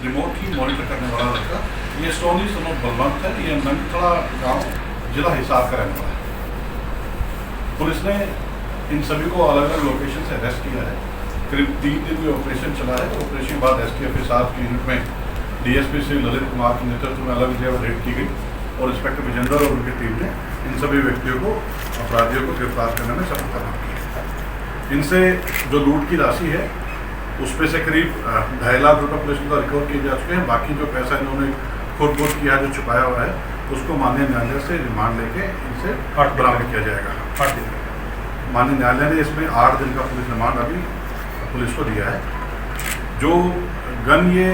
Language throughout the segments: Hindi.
रिमोटली मॉनिटर करने वाला लड़का ये सोनी सनोफ बलवंत है। ये नंगथड़ा गांव जिला हिसार का रहने वाला है। पुलिस ने इन सभी को अलग अलग लोकेशन से अरेस्ट किया है। करीब 3 दिन में ऑपरेशन चला है। ऑपरेशन के बाद STF हिसार की यूनिट में DSP श्री ललित कुमार के नेतृत्व में अलग जगह रेड की गई और इंस्पेक्टर विजेंद्र और उनकी टीम ने इन सभी व्यक्तियों को, अपराधियों को गिरफ्तार करने में सफलता प्राप्त की है। इनसे जो लूट की राशि है उसमें से करीब 2.5 लाख रुपये पुलिस को रिकवर किए जा चुके हैं। बाकी जो पैसा इन्होंने खुद किया, जो छुपाया हुआ है, उसको माननीय न्यायालय से रिमांड लेके इनसे बरामद किया जाएगा। 8 दिन माननीय न्यायालय ने इसमें 8 दिन का पुलिस रिमांड अभी पुलिस को दिया है। जो गन ये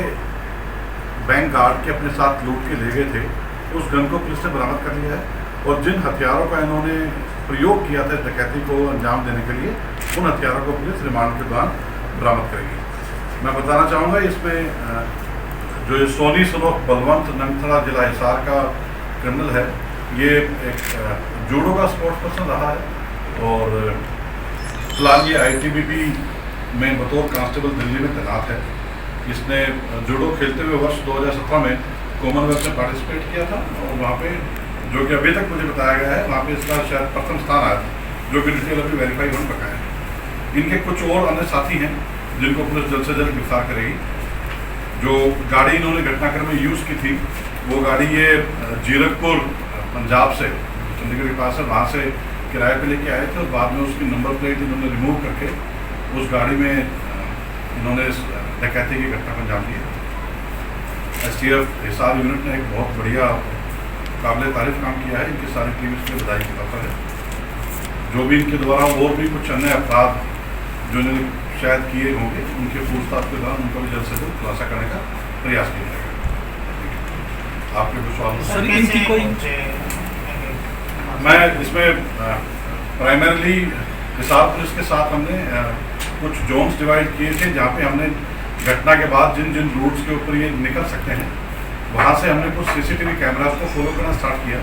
बैंक गार्ड के अपने साथ लूट के ले गए थे, उस गन को पुलिस ने बरामद कर लिया है और जिन हथियारों का इन्होंने प्रयोग किया था डकैती को अंजाम देने के लिए, उन हथियारों को पुलिस रिमांड के दौरान बरामद करेगी। मैं बताना चाहूँगा इसमें जो सोनी सनोफ बलवंत नंगथड़ा जिला हिसार का क्रिमिनल है, ये एक जूडो का स्पोर्ट्स पर्सन रहा है और फिलहाल ये ITBP में बतौर कांस्टेबल दिल्ली में तैनात है। इसने जूडो खेलते हुए वर्ष 2017 में कॉमनवेल्थ में पार्टिसिपेट किया था और वहाँ पे, जो कि अभी तक मुझे बताया गया है, वहाँ पे इसका शायद प्रथम स्थान आया था, जो कि डिटेल अभी वेरीफाई होने पका है। इनके कुछ और अन्य साथी हैं जिनको पुलिस जल्द से जल्द गिरफ्तार करेगी। जो गाड़ी इन्होंने घटनाक्रम में यूज़ की थी, वो गाड़ी ये जीरकपुर पंजाब से, चंडीगढ़ के पास है, वहाँ से किराए पे लेके आए थे और बाद में उसकी नंबर प्लेट इन्होंने रिमूव करके उस गाड़ी में इन्होंने डकैती की घटना को अंजाम दिया। STF हिसार यूनिट ने एक बहुत बढ़िया काबिल तारीफ काम किया है। इनकी सारी टीम इसमें बधाई की पात्र है। जो भी इनके द्वारा और भी कुछ अन्य अपराध जो इन्होंने शायद किए होंगे, उनके पूछताछ के दौरान उनका भी जल्द से जल्द खुलासा करने का प्रयास किया जाएगा। आपके कुछ सवाल? मैं इसमें प्राइमरीली हिसार पुलिस के साथ हमने कुछ जोन्स डिवाइड किए थे, जहाँ पे हमने घटना के बाद जिन जिन रूट्स के ऊपर ये निकल सकते हैं, वहाँ से हमने कुछ CCTV कैमराज को फॉलो करना स्टार्ट किया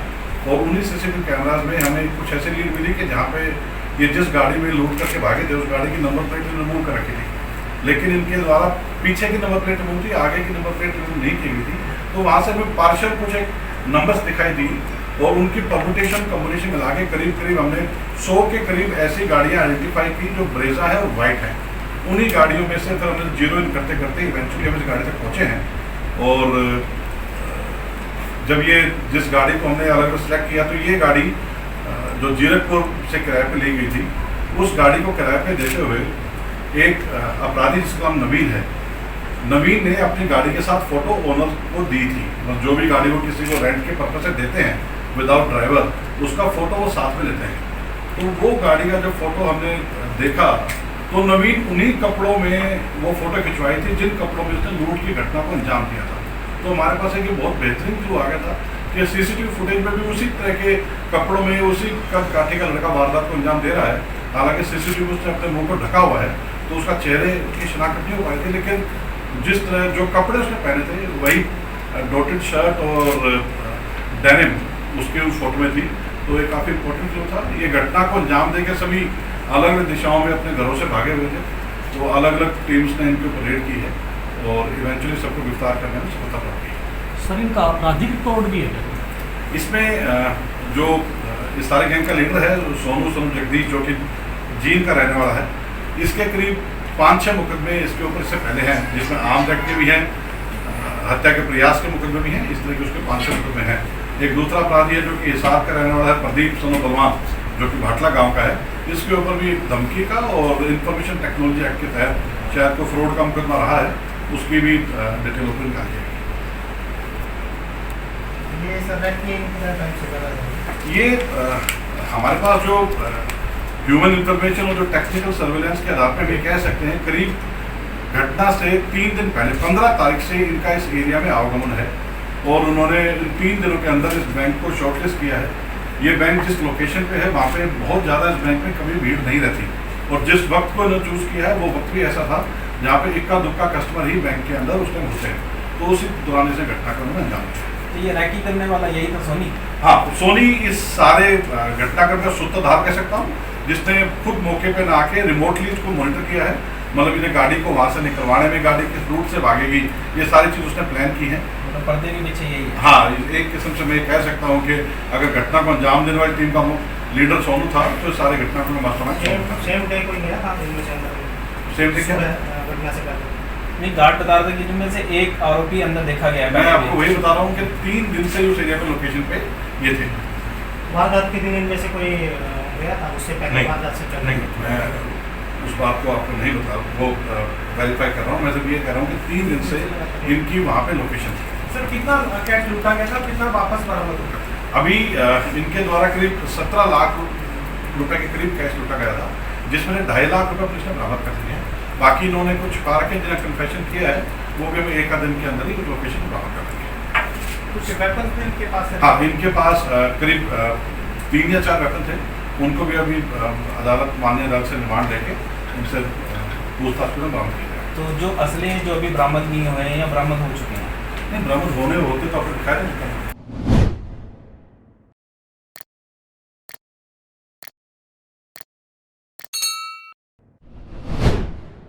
और उन्हीं CCTV कैमराज में हमें कुछ ऐसी लीड मिली कि जहाँ पे ये जिस गाड़ी में लूट करके भागे थे, उस गाड़ी की नंबर प्लेट रिमूव कर रखी थी, लेकिन इनके द्वारा पीछे की नंबर प्लेट रिमूव थी, आगे की नंबर प्लेट रिमूव नहीं की गई थी। तो वहाँ से हमें पार्शियल कुछ एक नंबर्स दिखाई दी और उनकी परम्यूटेशन कॉम्बिनेशन मिला के करीब हमने 100 के करीब ऐसी गाड़ियाँ आइडेंटिफाई की जो ब्रेजा है और वाइट है। उन्हीं गाड़ियों में से फिर हमने जीरो इन करते करते इवेंचुअली हम इस गाड़ी तक पहुँचे हैं। और जब ये जिस गाड़ी को हमने अलग अलग सेलेक्ट किया, तो ये गाड़ी जो जीरकपुर से किराए पे ली गई थी, उस गाड़ी को किराए पे देते हुए एक अपराधी जिसका नाम नवीन है, नवीन ने अपनी गाड़ी के साथ फोटो ओनर को दी थी। मतलब जो भी गाड़ी वो किसी को रेंट के पर्पज से देते हैं विदाउट ड्राइवर, उसका फोटो वो साथ में लेते हैं। तो वो गाड़ी का जब फोटो हमने देखा, तो नवीन उन्हीं कपड़ों में वो फोटो खिंचवाई थी जिन कपड़ों में उसने लूट की घटना को अंजाम दिया था। तो हमारे पास एक बहुत बेहतरीन क्लू आ गया था कि CCTV फुटेज में भी उसी तरह के कपड़ों में उसी कद काठी का लड़का वारदात को अंजाम दे रहा है। हालांकि CCTV उसने अपने मुंह को ढका हुआ है, तो उसका चेहरे की शिनाख्त नहीं हो पाई थी, लेकिन जिस तरह जो कपड़े उसने पहने थे वही डॉटेड शर्ट और डेनिम उसके उस फोटो में थी। तो ये काफ़ी इंपॉर्टेंट क्लू था। ये घटना को अंजाम देकर सभी अलग अलग दिशाओं में अपने घरों से भागे हुए थे, तो अलग अलग टीम्स ने इनके ऊपर रेड की है और इवेंचुअली सबको गिरफ्तार करने में सफलता प्राप्त की है। सर, इनका आपराधिक रिकॉर्ड भी है इसमें? जो इस सारे गैंग का लीडर है सोनू जगदीश, जो कि जींद का रहने वाला है, इसके करीब 5-6 मुकदमे इसके ऊपर इससे पहले हैं, जिसमें आर्म्स एक्ट के भी हैं, हत्या के प्रयास के मुकदमे भी हैं। इस तरह के उसके 5-6 मुकदमे हैं। एक दूसरा अपराधी है जो कि हिसार का रहने वाला है, प्रदीप सनोफ बलवान, जो कि भाटला गाँव का है। इसके ऊपर भी धमकी का और इंफॉर्मेशन टेक्नोलॉजी एक्ट के तहत शायद कोई फ्रॉड का मुकदमा रहा है, उसकी भी डिटेल ऊपर निकाली जाएगी। ये हमारे पास जो ह्यूमन इंफॉर्मेशन और जो टेक्निकल सर्वेलेंस के आधार पर भी कह सकते हैं, करीब घटना से 3 दिन पहले 15 तारीख से इनका इस एरिया में आवागमन है और उन्होंने इन 3 दिनों के अंदर इस बैंक को शॉर्टलिस्ट किया है। ये बैंक जिस लोकेशन पे है वहाँ पे बहुत ज़्यादा इस बैंक में कभी भीड़ नहीं रहती और जिस वक्त को इन्होंने चूज़ किया है वो वक्त भी ऐसा था जहाँ पे इक्का दुक्का कस्टमर ही बैंक के अंदर उस टाइम घुसे, तो उसी दौरान इसे घटना का उन्होंने अंजाम दिया। तो ये रैकी करने वाला यही था सोनी? हाँ, सोनी इस सारे घटनाक्रम का सूत्रधार कह सकता हूँ, जिसने खुद मौके पे ना आके रिमोटली इसको मॉनिटर किया है मतलब इन्हें गाड़ी को वहाँ से निकलवाने में गाड़ी किस रूट से भागेगी, ये सारी चीज़ उसने प्लान की है। मतलब पर्दे के पीछे यही है। हाँ, एक किस्म से मैं कह सकता हूँ कि अगर घटना को अंजाम देने वाली टीम का लीडर सोनू था तो सारे घटना को मास्टरमाइंड सोनू था। सेम डे कोई गया था इनमें से अंदर? सेम डे क्या? घटना से पहले नहीं, गार्ड बता रहे थे कि जिनमें से एक आरोपी अंदर देखा गया है। मैं आपको वही बता रहा हूँ कि 3 दिन से उस एरिया पे लोकेशन पे ये थे। वारदात के दिन इनमें से कोई गया था? उससे पहले नहीं, वारदात से पहले? नहीं, मैं उस बात को आपको नहीं बता, वो वेरीफाई कर रहा हूँ। मैं सिर्फ ये कह रहा हूँ कि 3 दिन से इनकी वहाँ पे लोकेशन थी। सर कितना कैश लूटा गया था, कितना वापस बरामद हुआ? अभी इनके द्वारा करीब 17 लाख रुपए के करीब कैश लूटा गया था, जिसमें 2.5 लाख रुपए पुलिस ने बरामद कर दिए हैं। बाकी इन्होंने कुछ कार के जिन्हें कन्फेशन किया है वो भी हमें 1 आध दिन के अंदर ही लोकेशन बरामद कर देंगे। कुछ वेपन थे इनके पास? हाँ, इनके पास करीब 3 या 4 वेपन थे। उनको भी अभी अदालत, माननीय अदालत से रिमांड लेके उनसे पूछताछ में बरामद किया जाएगा। तो जो असले जो अभी बरामद नहीं हुए हैं या बरामद हो चुके हैं? नहीं, बरामद होने होते तो आपको दिखाया नहीं।